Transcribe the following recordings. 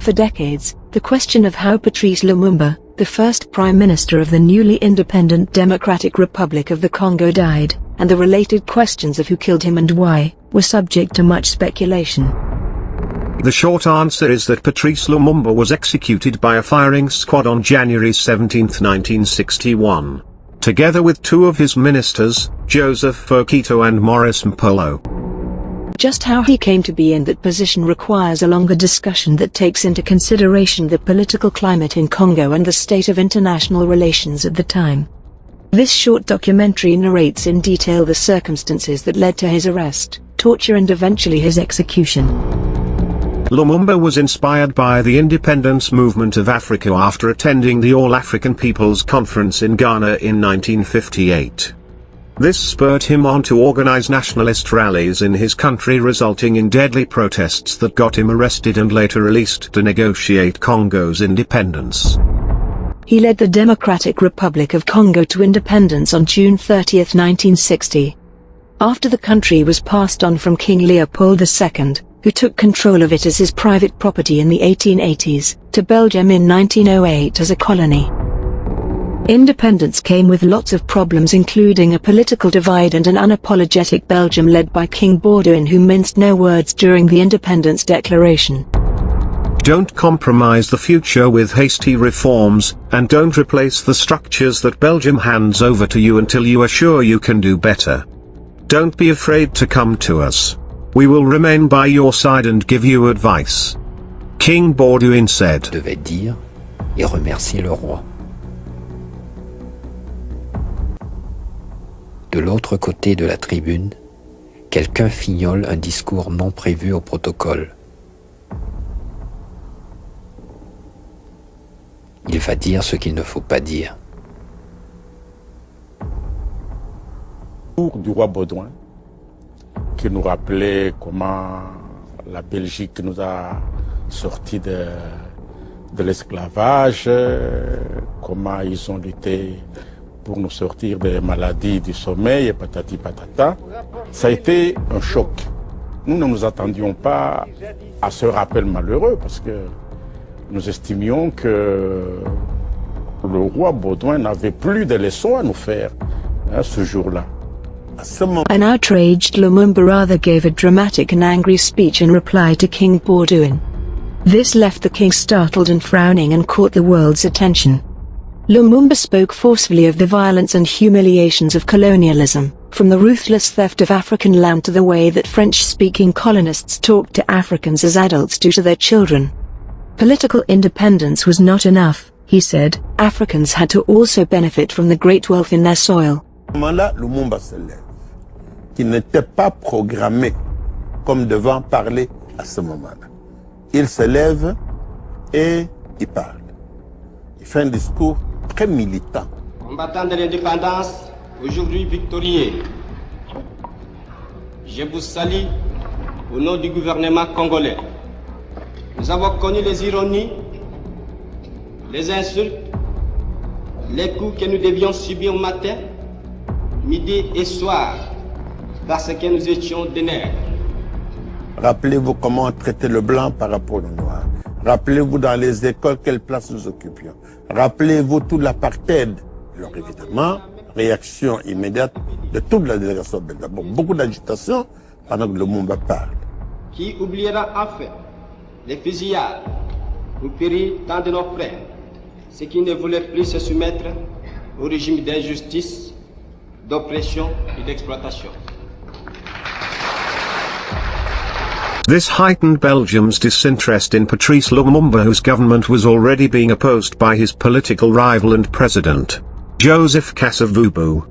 For decades, the question of how Patrice Lumumba, the first prime minister of the newly independent Democratic Republic of the Congo, died, and the related questions of who killed him and why, were subject to much speculation. The short answer is that Patrice Lumumba was executed by a firing squad on January 17, 1961. Together with two of his ministers, Joseph Fokito and Maurice Mpolo. Just how he came to be in that position requires a longer discussion that takes into consideration the political climate in Congo and the state of international relations at the time. This short documentary narrates in detail the circumstances that led to his arrest, torture and eventually his execution. Lumumba was inspired by the independence movement of Africa after attending the All-African People's Conference in Ghana in 1958. This spurred him on to organize nationalist rallies in his country, resulting in deadly protests that got him arrested and later released to negotiate Congo's independence. He led the Democratic Republic of Congo to independence on June 30, 1960. After the country was passed on from King Leopold II, who took control of it as his private property in the 1880s, to Belgium in 1908 as a colony. Independence came with lots of problems, including a political divide and an unapologetic Belgium led by King Baudouin, who minced no words during the Independence Declaration. Don't compromise the future with hasty reforms, and don't replace the structures that Belgium hands over to you until you are sure you can do better. Don't be afraid to come to us. We will remain by your side and give you advice. King Baudouin said. Devait dire et remercier le roi. De l'autre côté de la tribune, quelqu'un fignole un discours non prévu au protocole. Il va dire ce qu'il ne faut pas dire. Du roi Baudouin, qui nous rappelait comment la Belgique nous a sortis de l'esclavage, comment ils ont lutté pour nous sortir des maladies du sommeil et patati patata. Ça a été un choc. Nous ne nous attendions pas à ce rappel malheureux parce que nous estimions que le roi Baudouin n'avait plus de leçons à nous faire ce jour-là. An outraged Lumumba rather gave a dramatic and angry speech in reply to King Baudouin. This left the king startled and frowning and caught the world's attention. Lumumba spoke forcefully of the violence and humiliations of colonialism, from the ruthless theft of African land to the way that French-speaking colonists talked to Africans as adults do to their children. Political independence was not enough, he said. Africans had to also benefit from the great wealth in their soil. À ce moment-là, Lumumba se lève, qui n'était pas programmé comme devant parler à ce moment-là. Il se lève et il parle. Il fait un discours très militant. Combattants de l'indépendance, aujourd'hui victorieux, je vous salue au nom du gouvernement congolais. Nous avons connu les ironies, les insultes, les coups que nous devions subir au matin, midi et soir, parce que nous étions des nègres. Rappelez-vous comment on traitait le blanc par rapport au noir. Rappelez-vous dans les écoles quelle place nous occupions. Rappelez-vous tout l'apartheid. Alors évidemment, réaction immédiate de toute la délégation belge. D'abord, beaucoup d'agitation pendant que Lumumba parle. Qui oubliera enfin les fusillades où périt tant de nos frères, ceux qui ne voulaient plus se soumettre au régime d'injustice, d'oppression et d'exploitation. This heightened Belgium's disinterest in Patrice Lumumba, whose government was already being opposed by his political rival and president, Joseph Kasavubu.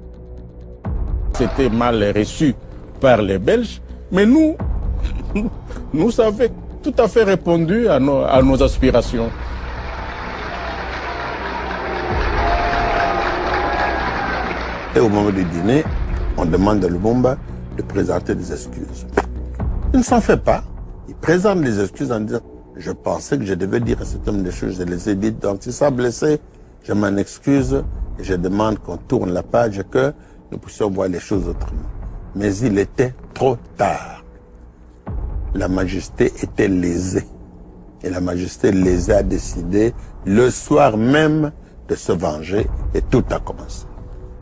C'était mal reçu par les Belges, mais nous avons tout à fait répondu à nos aspirations. Et au moment du dîner, on demande à Lumumba de présenter des excuses. Il ne s'en fait pas. Il présente les excuses en disant « Je pensais que je devais dire à cet homme des choses, je les ai dites, donc s'il s'est blessé, je m'en excuse et je demande qu'on tourne la page et que nous puissions voir les choses autrement. » Mais il était trop tard. La majesté était lésée. et la Majesté les a décidés le soir même de se venger et tout a commencé.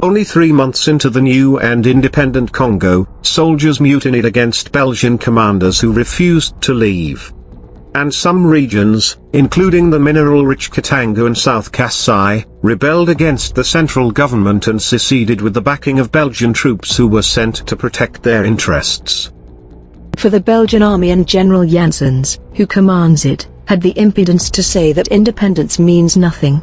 Only 3 months into the new and independent Congo, soldiers mutinied against Belgian commanders who refused to leave. And some regions, including the mineral-rich Katanga and South Kasai, rebelled against the central government and seceded with the backing of Belgian troops who were sent to protect their interests. For the Belgian army and General Janssens, who commands it, had the impudence to say that independence means nothing.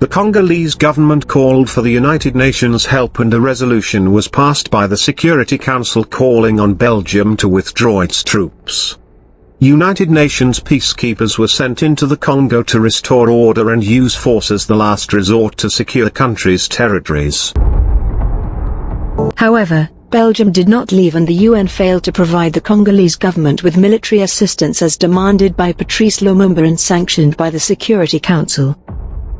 The Congolese government called for the United Nations help and a resolution was passed by the Security Council calling on Belgium to withdraw its troops. United Nations peacekeepers were sent into the Congo to restore order and use force as the last resort to secure country's territories. However, Belgium did not leave and the UN failed to provide the Congolese government with military assistance as demanded by Patrice Lumumba and sanctioned by the Security Council.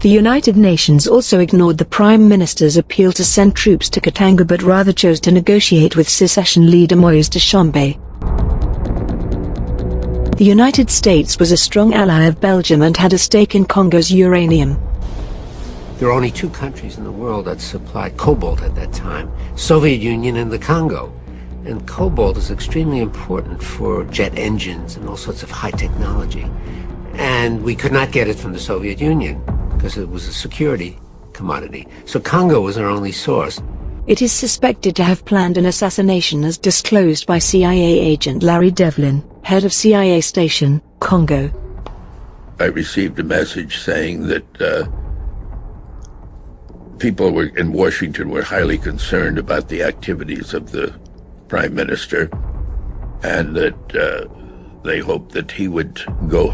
The United Nations also ignored the Prime Minister's appeal to send troops to Katanga but rather chose to negotiate with secession leader Moise Deschambault. The United States was a strong ally of Belgium and had a stake in Congo's uranium. There are only 2 countries in the world that supplied cobalt at that time, Soviet Union and the Congo. And cobalt is extremely important for jet engines and all sorts of high technology. And we could not get it from the Soviet Union because it was a security commodity. So Congo was our only source. It is suspected to have planned an assassination as disclosed by CIA agent Larry Devlin, head of CIA station, Congo. I received a message saying that people in Washington were highly concerned about the activities of the Prime Minister and that they hoped that he would go,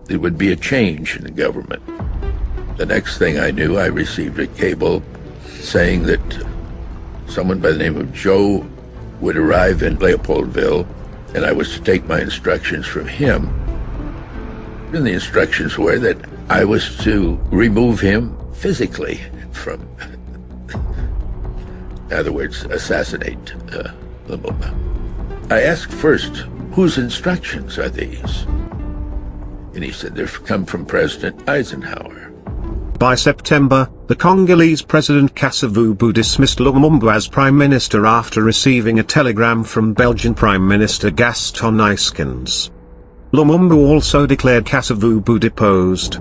there would be a change in the government. The next thing I knew, I received a cable saying that someone by the name of Joe would arrive in Leopoldville and I was to take my instructions from him. And the instructions were that I was to remove him physically from, in other words, assassinate Lumumba. I asked first, whose instructions are these? And he said, they've come from President Eisenhower. By September, the Congolese President Kasavubu dismissed Lumumba as Prime Minister after receiving a telegram from Belgian Prime Minister Gaston Eyskens. Lumumba also declared Kasavubu deposed.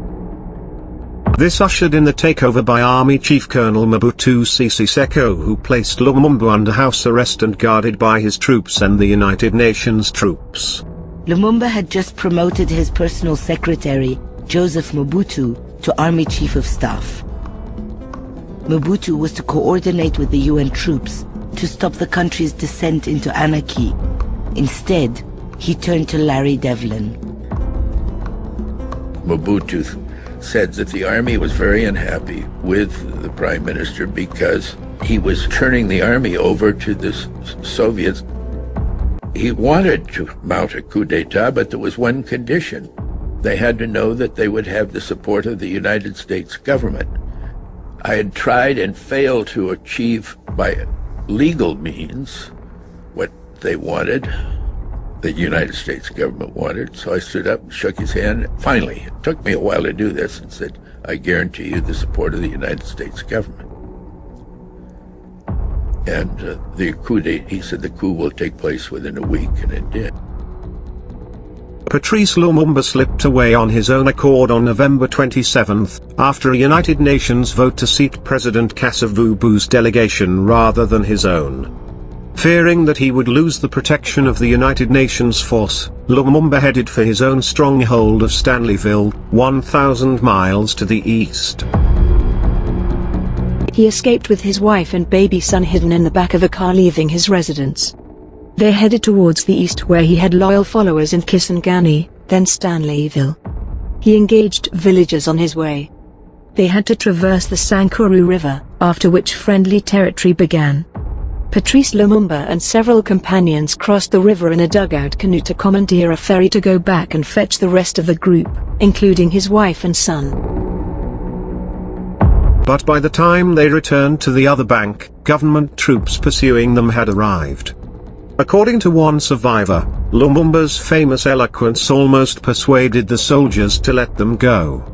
This ushered in the takeover by Army Chief Colonel Mobutu Sese Seko, who placed Lumumba under house arrest and guarded by his troops and the United Nations troops. Lumumba had just promoted his personal secretary, Joseph Mobutu, to Army Chief of Staff. Mobutu was to coordinate with the UN troops to stop the country's descent into anarchy. Instead, he turned to Larry Devlin. Mobutu said that the army was very unhappy with the Prime Minister because he was turning the army over to the Soviets. He wanted to mount a coup d'etat, but there was one condition. They had to know that they would have the support of the United States government. I had tried and failed to achieve by legal means what they wanted, the United States government wanted. So I stood up, shook his hand. Finally, it took me a while to do this, and said, I guarantee you the support of the United States government. And the coup d'etat, he said the coup will take place within a week, and it did. Patrice Lumumba slipped away on his own accord on November 27, after a United Nations vote to seat President Kasavubu's delegation rather than his own. Fearing that he would lose the protection of the United Nations force, Lumumba headed for his own stronghold of Stanleyville, 1,000 miles to the east. He escaped with his wife and baby son hidden in the back of a car, leaving his residence. They headed towards the east where he had loyal followers in Kisangani, then Stanleyville. He engaged villagers on his way. They had to traverse the Sankuru River, after which friendly territory began. Patrice Lumumba and several companions crossed the river in a dugout canoe to commandeer a ferry to go back and fetch the rest of the group, including his wife and son. But by the time they returned to the other bank, government troops pursuing them had arrived. According to one survivor, Lumumba's famous eloquence almost persuaded the soldiers to let them go.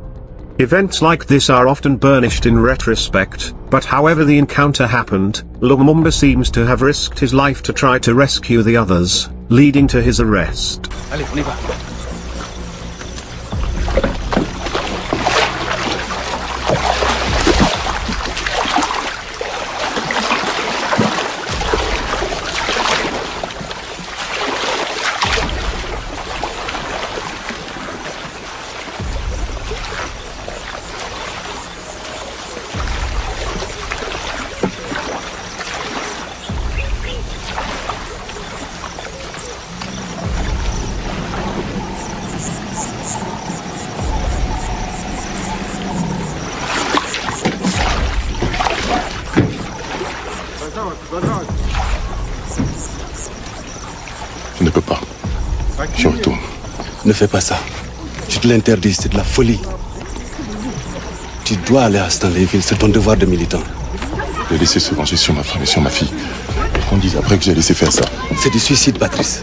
Events like this are often burnished in retrospect, but however the encounter happened, Lumumba seems to have risked his life to try to rescue the others, leading to his arrest. Allez, on y va. Je ne peux pas. Je retourne. Ne fais pas ça. Je te l'interdis, c'est de la folie. Tu dois aller à Stanleyville, c'est ton devoir de militant. J'ai laissé se venger sur ma femme et sur ma fille. On dit après que j'ai laissé faire ça. C'est du suicide, Patrice.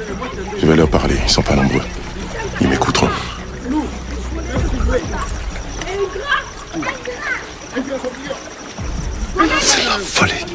Je vais leur parler, ils sont pas nombreux. Ils m'écouteront. C'est la folie.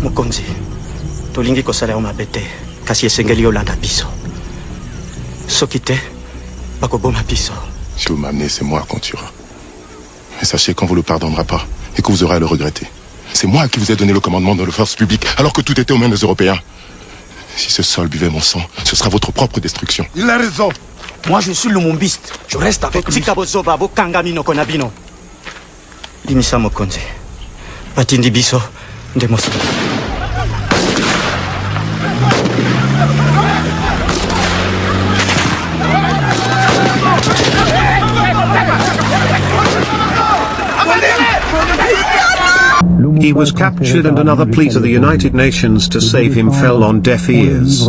Mokonzi, tolingi kosala mabe te, kasi esengeli olanda biso. Soki te, bakoboma biso. Si vous m'amenez, c'est moi qu'on tuera. Mais sachez qu'on vous le pardonnera pas et que vous aurez à le regretter. C'est moi qui vous ai donné le commandement dans les forces publiques alors que tout était aux mains des Européens. Si ce sol buvait mon sang, ce sera votre propre destruction. Il a raison. Moi je suis lumumbiste. Je reste avec lui. Tikabozoba bokanga mino konabino. Limisa Mokonzi. Batindi biso ndemosa. He was captured and another plea to the United Nations to save him fell on deaf ears.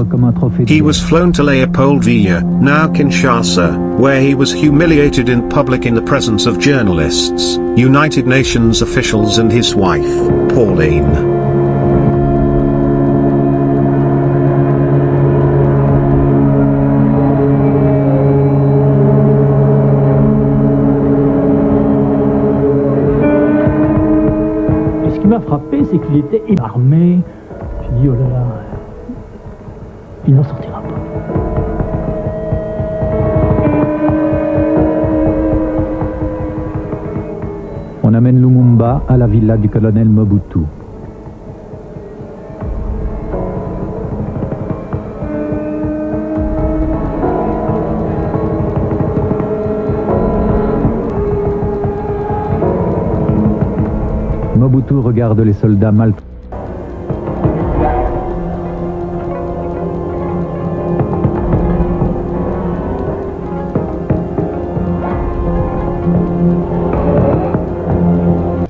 He was flown to Leopoldville, now Kinshasa, where he was humiliated in public in the presence of journalists, United Nations officials and his wife, Pauline. Ce qui m'a frappé, c'est qu'il était armé. J'ai dit, oh là là, il n'en sortira pas. On amène Lumumba à la villa du colonel Mobutu. Mobutu regarde les soldats mal.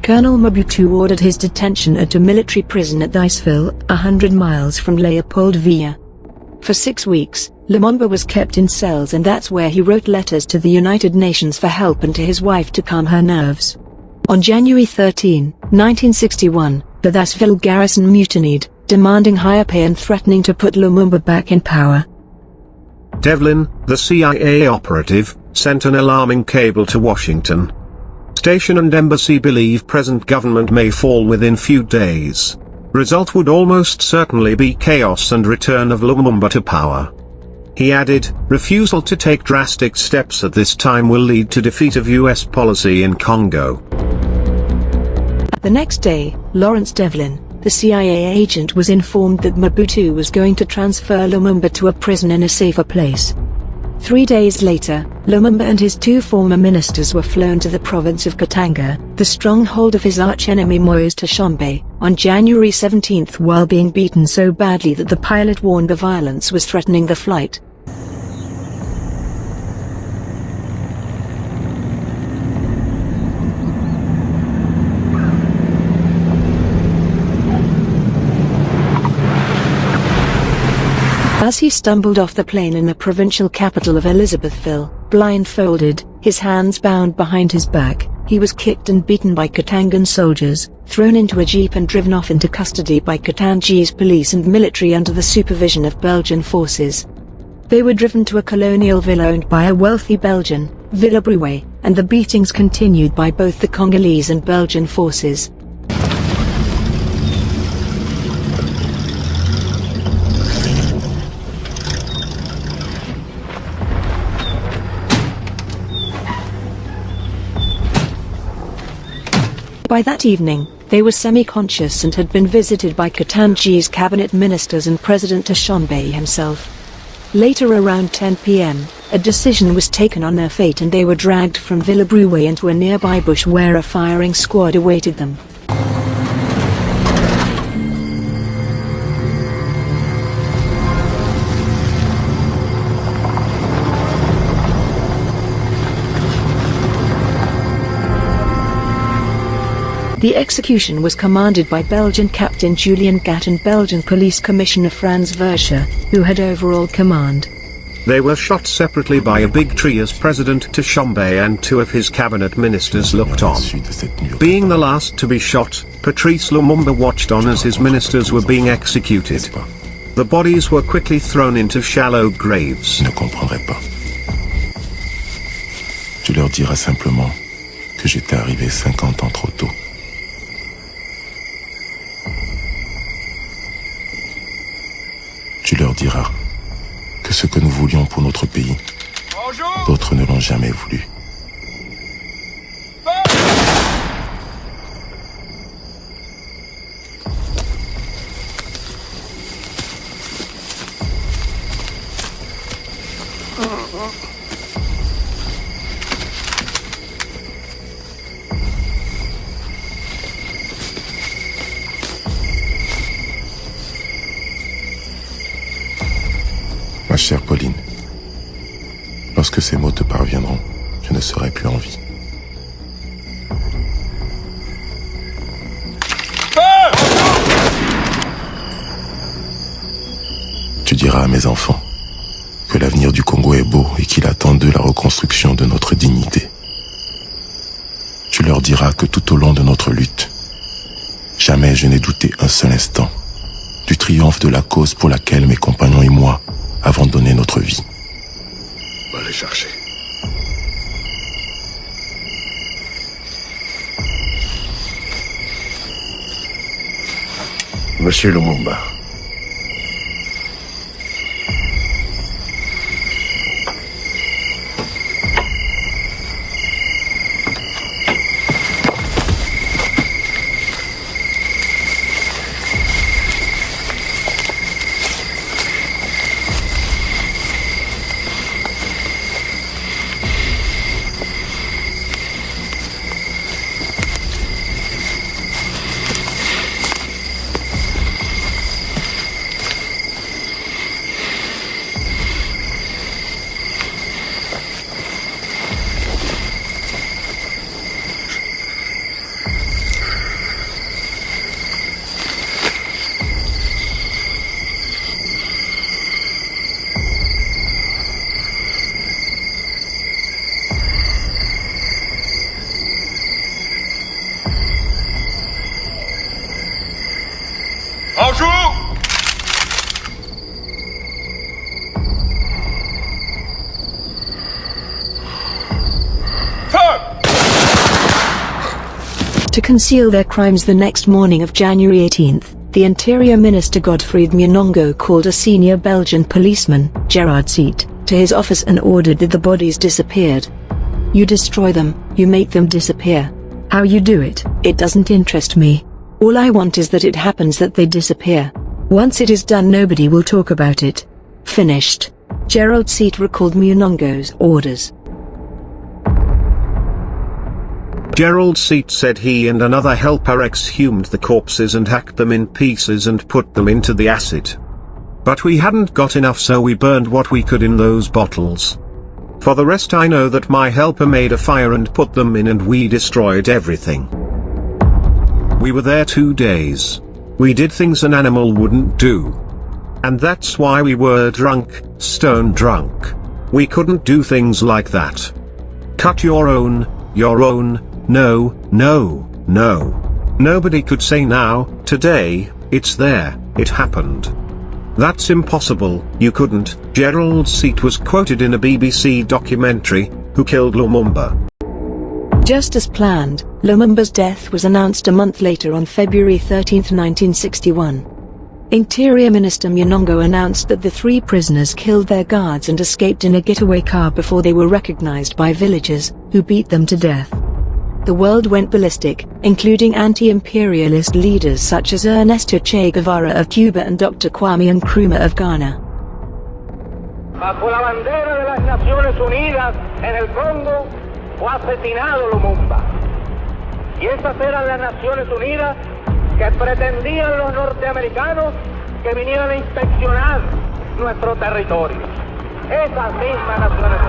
Colonel Mobutu ordered his detention at a military prison at Iceville, 100 miles from Leopoldville. For 6 weeks, Lumumba was kept in cells, and that's where he wrote letters to the United Nations for help and to his wife to calm her nerves. On January 13, 1961, the Iceville garrison mutinied, demanding higher pay and threatening to put Lumumba back in power. Devlin, the CIA operative, sent an alarming cable to Washington. Station and embassy believe present government may fall within few days. Result would almost certainly be chaos and return of Lumumba to power. He added, refusal to take drastic steps at this time will lead to defeat of US policy in Congo. The next day, Lawrence Devlin, the CIA agent, was informed that Mobutu was going to transfer Lumumba to a prison in a safer place. 3 days later, Lumumba and his 2 former ministers were flown to the province of Katanga, the stronghold of his arch-enemy Moise Tshombe, on January 17 while being beaten so badly that the pilot warned the violence was threatening the flight. As he stumbled off the plane in the provincial capital of Elizabethville, blindfolded, his hands bound behind his back, he was kicked and beaten by Katangan soldiers, thrown into a jeep and driven off into custody by Katangi's police and military under the supervision of Belgian forces. They were driven to a colonial villa owned by a wealthy Belgian, Villa Bruet, and the beatings continued by both the Congolese and Belgian forces. By that evening, they were semi-conscious and had been visited by Katangi's cabinet ministers and President Tshombe himself. Later around 10 p.m., a decision was taken on their fate and they were dragged from Villa Bruet into a nearby bush where a firing squad awaited them. The execution was commanded by Belgian Captain Julian Gat and Belgian Police Commissioner Frans Verscher, who had overall command. They were shot separately by a big tree as President Tshombe and 2 of his cabinet ministers looked on. Being the last to be shot, Patrice Lumumba watched on as his ministers were being executed. The bodies were quickly thrown into shallow graves. Ne comprendraient pas. Tu leur diras simplement que j'étais arrivé 50 ans trop tôt. Tu leur diras que ce que nous voulions pour notre pays, d'autres ne l'ont jamais voulu. Ma chère Pauline, lorsque ces mots te parviendront, je ne serai plus en vie. Tu diras à mes enfants que l'avenir du Congo est beau et qu'il attend d'eux la reconstruction de notre dignité. Tu leur diras que tout au long de notre lutte, jamais je n'ai douté un seul instant du triomphe de la cause pour laquelle mes compagnons et moi avons donné notre vie. Va les chercher. Monsieur Lumumba. To conceal their crimes the next morning of January 18th, the Interior Minister Godfried Munongo called a senior Belgian policeman, Gerard Seat, to his office and ordered that the bodies disappeared. You destroy them, you make them disappear. How you do it, it doesn't interest me. All I want is that it happens that they disappear. Once it is done nobody will talk about it. Finished. Gerald Seat recalled Munongo's orders. Gerald Seat said he and another helper exhumed the corpses and hacked them in pieces and put them into the acid. But we hadn't got enough, so we burned what we could in those bottles. For the rest, I know that my helper made a fire and put them in, and we destroyed everything. We were there 2 days. We did things an animal wouldn't do. And that's why we were drunk, stone drunk. We couldn't do things like that. Cut your own, no, no, no. Nobody could say now, today, it's there, it happened. That's impossible, you couldn't. Gerald Seat was quoted in a BBC documentary, Who Killed Lumumba? Just as planned, Lumumba's death was announced a month later on February 13, 1961. Interior Minister Munongo announced that the 3 prisoners killed their guards and escaped in a getaway car before they were recognized by villagers, who beat them to death. The world went ballistic, including anti-imperialist leaders such as Ernesto Che Guevara of Cuba and Dr. Kwame Nkrumah of Ghana. Bajo la bandera de las Naciones Unidas en el Congo fue asesinado Lumumba. Y esas eran las Naciones Unidas que pretendían los norteamericanos que vinieran a inspeccionar nuestro territorio. Esas mismas Naciones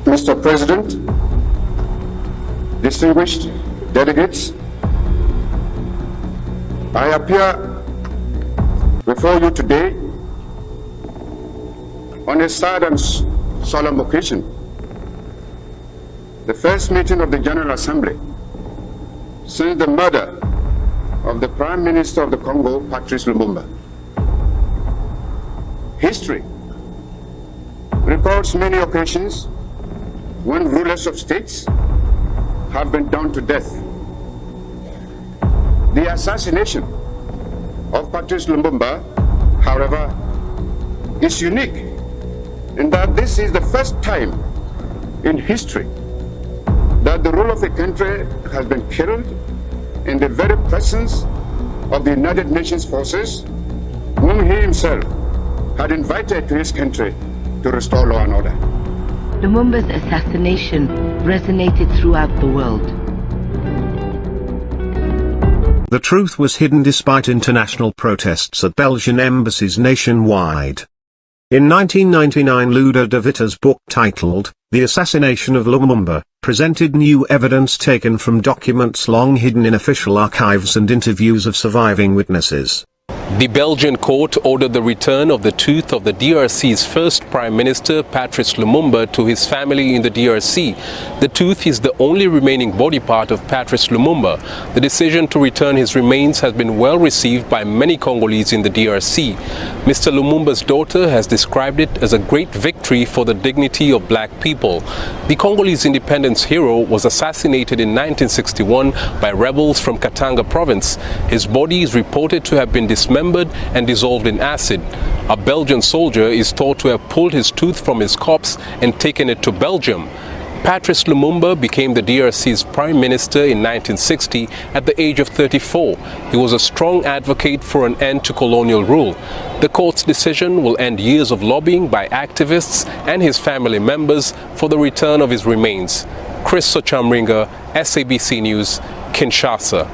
Unidas. Mr. President, distinguished delegates, I appear before you today on a sad and solemn occasion, the first meeting of the General Assembly since the murder of the Prime Minister of the Congo, Patrice Lumumba. History records many occasions when rulers of states have been done to death. The assassination of Patrice Lumumba, however, is unique in that this is the first time in history that the ruler of a country has been killed in the very presence of the United Nations forces, whom he himself had invited to his country to restore law and order. Lumumba's assassination resonated throughout the world. The truth was hidden despite international protests at Belgian embassies nationwide. In 1999, Ludo de Vita's book titled, The Assassination of Lumumba, presented new evidence taken from documents long hidden in official archives and interviews of surviving witnesses. The Belgian court ordered the return of the tooth of the DRC's first Prime Minister, Patrice Lumumba, to his family in the DRC. The tooth is the only remaining body part of Patrice Lumumba. The decision to return his remains has been well received by many Congolese in the DRC. Mr. Lumumba's daughter has described it as a great victory for the dignity of black people. The Congolese independence hero was assassinated in 1961 by rebels from Katanga province. His body is reported to have been dismembered and dissolved in acid. A Belgian soldier is thought to have pulled his tooth from his corpse and taken it to Belgium. Patrice Lumumba became the DRC's Prime Minister in 1960 at the age of 34. He was a strong advocate for an end to colonial rule. The court's decision will end years of lobbying by activists and his family members for the return of his remains. Chris Sochamringa, SABC News, Kinshasa.